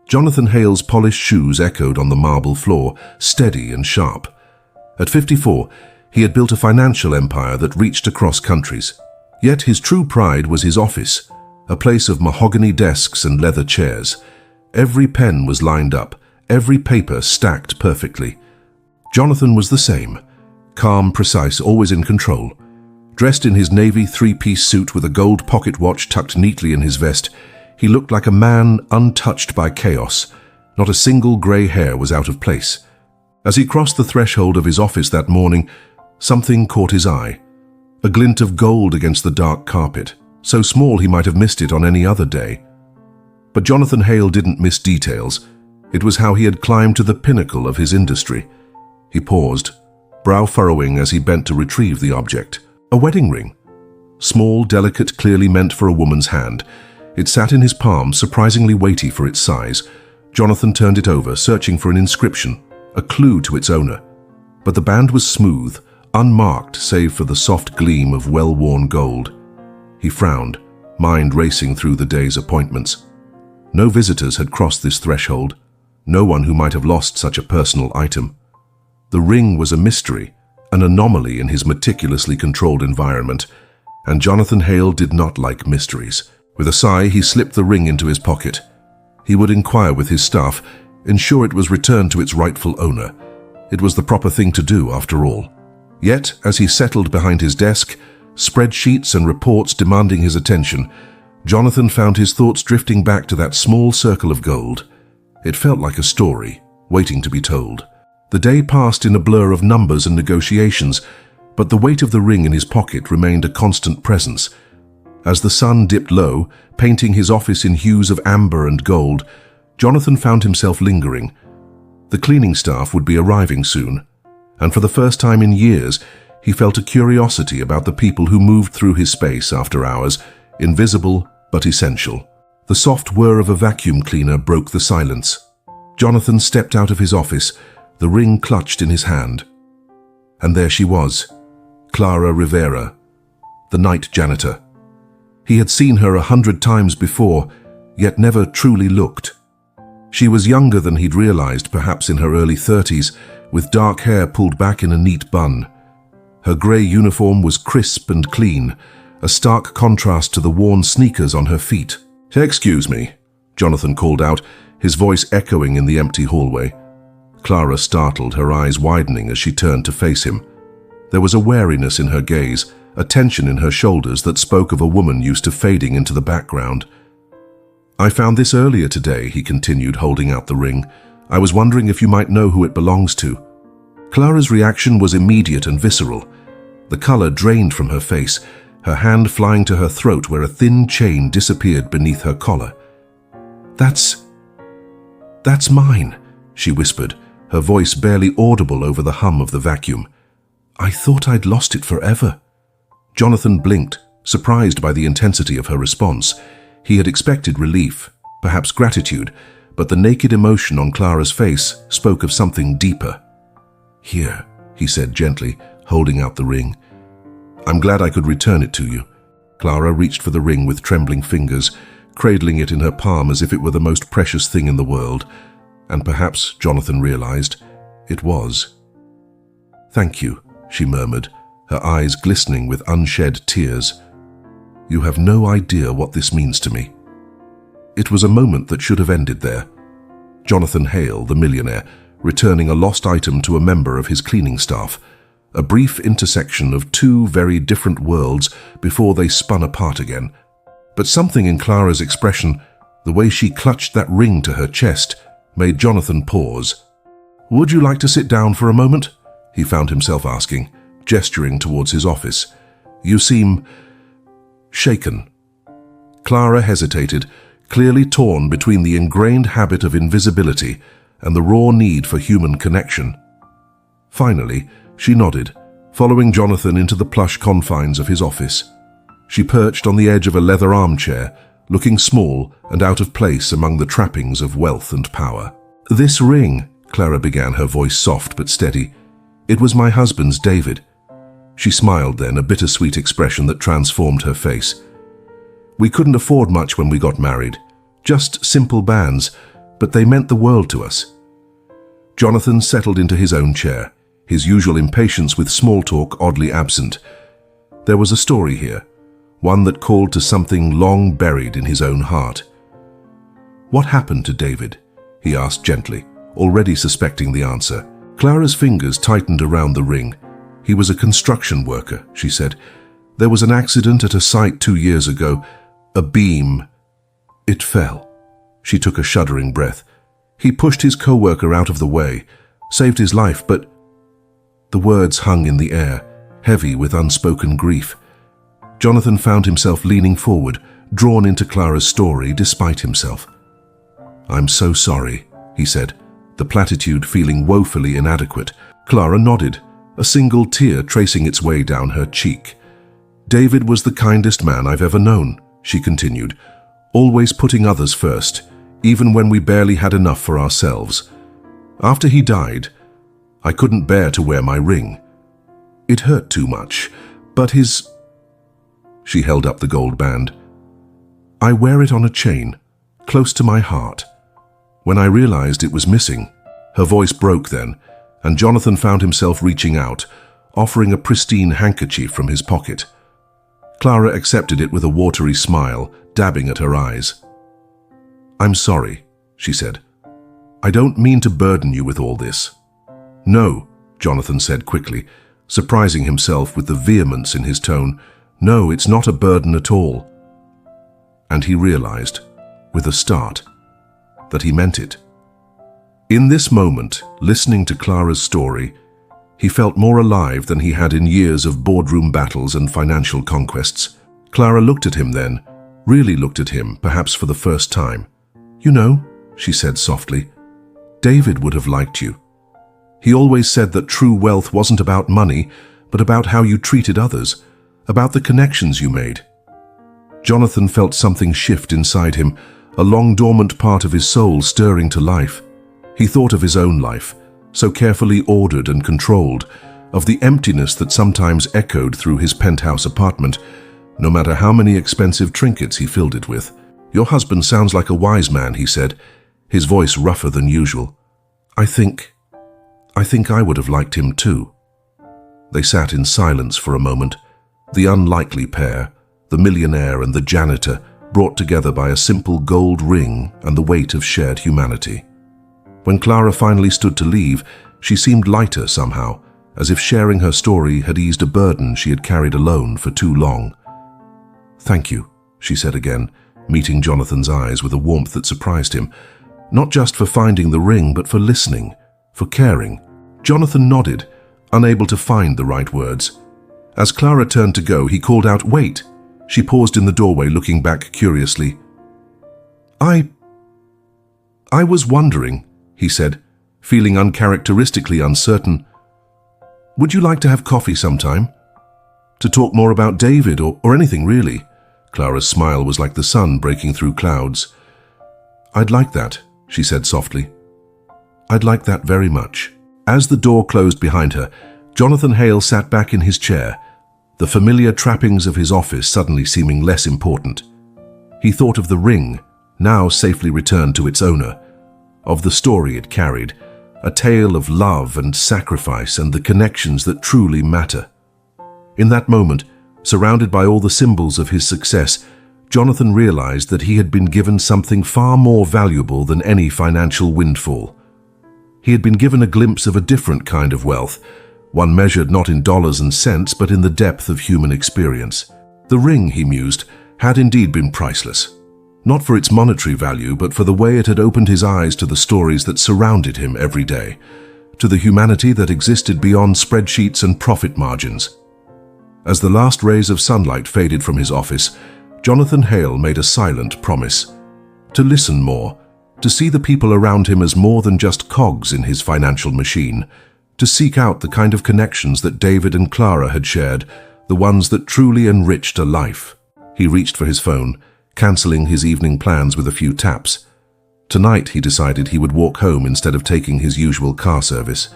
Jonathan Hale's polished shoes echoed on the marble floor, steady and sharp. At 54, he had built a financial empire that reached across countries. Yet his true pride was his office, a place of mahogany desks and leather chairs. Every pen was lined up, every paper stacked perfectly. Jonathan was the same, calm, precise, always in control. Dressed in his navy three-piece suit with a gold pocket watch tucked neatly in his vest, he looked like a man untouched by chaos. Not a single grey hair was out of place. As he crossed the threshold of his office that morning, something caught his eye. A glint of gold against the dark carpet, so small he might have missed it on any other day. But Jonathan Hale didn't miss details. It was how he had climbed to the pinnacle of his industry. He paused, brow furrowing as he bent to retrieve the object. A wedding ring. Small, delicate, clearly meant for a woman's hand. It sat in his palm, surprisingly weighty for its size. Jonathan turned it over, searching for an inscription, a clue to its owner. But the band was smooth, unmarked save for the soft gleam of well-worn gold. He frowned, mind racing through the day's appointments. No visitors had crossed this threshold, no one who might have lost such a personal item. The ring was a mystery, an anomaly in his meticulously controlled environment, and Jonathan Hale did not like mysteries. With a sigh, he slipped the ring into his pocket. He would inquire with his staff, ensure it was returned to its rightful owner. It was the proper thing to do, after all. Yet, as he settled behind his desk, spreadsheets and reports demanding his attention, Jonathan found his thoughts drifting back to that small circle of gold. It felt like a story, waiting to be told. The day passed in a blur of numbers and negotiations, but the weight of the ring in his pocket remained a constant presence. As the sun dipped low, painting his office in hues of amber and gold, Jonathan found himself lingering. The cleaning staff would be arriving soon, and for the first time in years, he felt a curiosity about the people who moved through his space after hours, invisible but essential. The soft whir of a vacuum cleaner broke the silence. Jonathan stepped out of his office, the ring clutched in his hand. And there she was, Clara Rivera, the night janitor. He had seen her 100 times before, yet never truly looked. She was younger than he'd realized, perhaps in her early 30s, with dark hair pulled back in a neat bun. Her grey uniform was crisp and clean, a stark contrast to the worn sneakers on her feet. "Excuse me," Jonathan called out, his voice echoing in the empty hallway. Clara startled, her eyes widening as she turned to face him. There was a wariness in her gaze, a tension in her shoulders that spoke of a woman used to fading into the background. "I found this earlier today," he continued, holding out the ring. "I was wondering if you might know who it belongs to." Clara's reaction was immediate and visceral. The color drained from her face, her hand flying to her throat where a thin chain disappeared beneath her collar. That's mine," she whispered, her voice barely audible over the hum of the vacuum. "I thought I'd lost it forever." Jonathan blinked, surprised by the intensity of her response. He had expected relief, perhaps gratitude, but the naked emotion on Clara's face spoke of something deeper. "Here," he said gently, holding out the ring. "I'm glad I could return it to you." Clara reached for the ring with trembling fingers, cradling it in her palm as if it were the most precious thing in the world. And perhaps, Jonathan realized, it was. "Thank you," she murmured, her eyes glistening with unshed tears. "You have no idea what this means to me." It was a moment that should have ended there. Jonathan Hale, the millionaire, returning a lost item to a member of his cleaning staff, a brief intersection of two very different worlds before they spun apart again. But something in Clara's expression, the way she clutched that ring to her chest, made Jonathan pause. "Would you like to sit down for a moment?" he found himself asking, gesturing towards his office. "You seem shaken." Clara hesitated, clearly torn between the ingrained habit of invisibility and the raw need for human connection. Finally, she nodded, following Jonathan into the plush confines of his office. She perched on the edge of a leather armchair, looking small and out of place among the trappings of wealth and power. "This ring," Clara began, her voice soft but steady. "It was my husband's, David." She smiled then, a bittersweet expression that transformed her face. "We couldn't afford much when we got married. Just simple bands, but they meant the world to us. Jonathan settled into his own chair, his usual impatience with small talk oddly absent. There was a story here, one that called to something long buried in his own heart. "What happened to David?" he asked gently, already suspecting the answer. Clara's fingers tightened around the ring. "He was a construction worker," she said. "There was an accident at a site 2 years ago. A beam. It fell." She took a shuddering breath. "He pushed his co-worker out of the way, saved his life, but—" The words hung in the air, heavy with unspoken grief. Jonathan found himself leaning forward, drawn into Clara's story despite himself. "I'm so sorry," he said, the platitude feeling woefully inadequate. Clara nodded, a single tear tracing its way down her cheek. "David was the kindest man I've ever known," she continued, "always putting others first, even when we barely had enough for ourselves. After he died, I couldn't bear to wear my ring. It hurt too much, but his—" She held up the gold band. "I wear it on a chain, close to my heart. When I realized it was missing," her voice broke then, and Jonathan found himself reaching out, offering a pristine handkerchief from his pocket. Clara accepted it with a watery smile, dabbing at her eyes. "I'm sorry," she said. "I don't mean to burden you with all this." "No," Jonathan said quickly, surprising himself with the vehemence in his tone. "No, it's not a burden at all." And he realized, with a start, that he meant it. In this moment, listening to Clara's story, he felt more alive than he had in years of boardroom battles and financial conquests. Clara looked at him then, really looked at him, perhaps for the first time. "You know," she said softly, "David would have liked you. He always said that true wealth wasn't about money, but about how you treated others, about the connections you made." Jonathan felt something shift inside him, a long-dormant part of his soul stirring to life. He thought of his own life, so carefully ordered and controlled, of the emptiness that sometimes echoed through his penthouse apartment, no matter how many expensive trinkets he filled it with. "Your husband sounds like a wise man," he said, his voice rougher than usual. I think I would have liked him too." They sat in silence for a moment, the unlikely pair, the millionaire and the janitor, brought together by a simple gold ring and the weight of shared humanity. When Clara finally stood to leave, she seemed lighter somehow, as if sharing her story had eased a burden she had carried alone for too long. "Thank you," she said again, meeting Jonathan's eyes with a warmth that surprised him. "Not just for finding the ring, but for listening, for caring." Jonathan nodded, unable to find the right words. As Clara turned to go, he called out, "Wait!" She paused in the doorway, looking back curiously. I was wondering," he said, feeling uncharacteristically uncertain. "Would you like to have coffee sometime? To talk more about David or anything really?" Clara's smile was like the sun breaking through clouds. "I'd like that," she said softly. "I'd like that very much." As the door closed behind her, Jonathan Hale sat back in his chair, the familiar trappings of his office suddenly seeming less important. He thought of the ring, now safely returned to its owner, of the story it carried, a tale of love and sacrifice and the connections that truly matter. In that moment, surrounded by all the symbols of his success, Jonathan realized that he had been given something far more valuable than any financial windfall. He had been given a glimpse of a different kind of wealth, one measured not in dollars and cents but in the depth of human experience. The ring, he mused, had indeed been priceless, not for its monetary value but for the way it had opened his eyes to the stories that surrounded him every day, to the humanity that existed beyond spreadsheets and profit margins. As the last rays of sunlight faded from his office, Jonathan Hale made a silent promise to listen more, to see the people around him as more than just cogs in his financial machine, to seek out the kind of connections that David and Clara had shared, the ones that truly enriched a life. He reached for his phone, cancelling his evening plans with a few taps. Tonight, he decided he would walk home instead of taking his usual car service.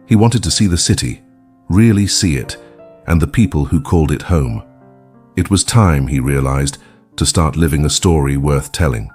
He wanted to see the city, really see it, and the people who called it home. It was time, he realized, to start living a story worth telling.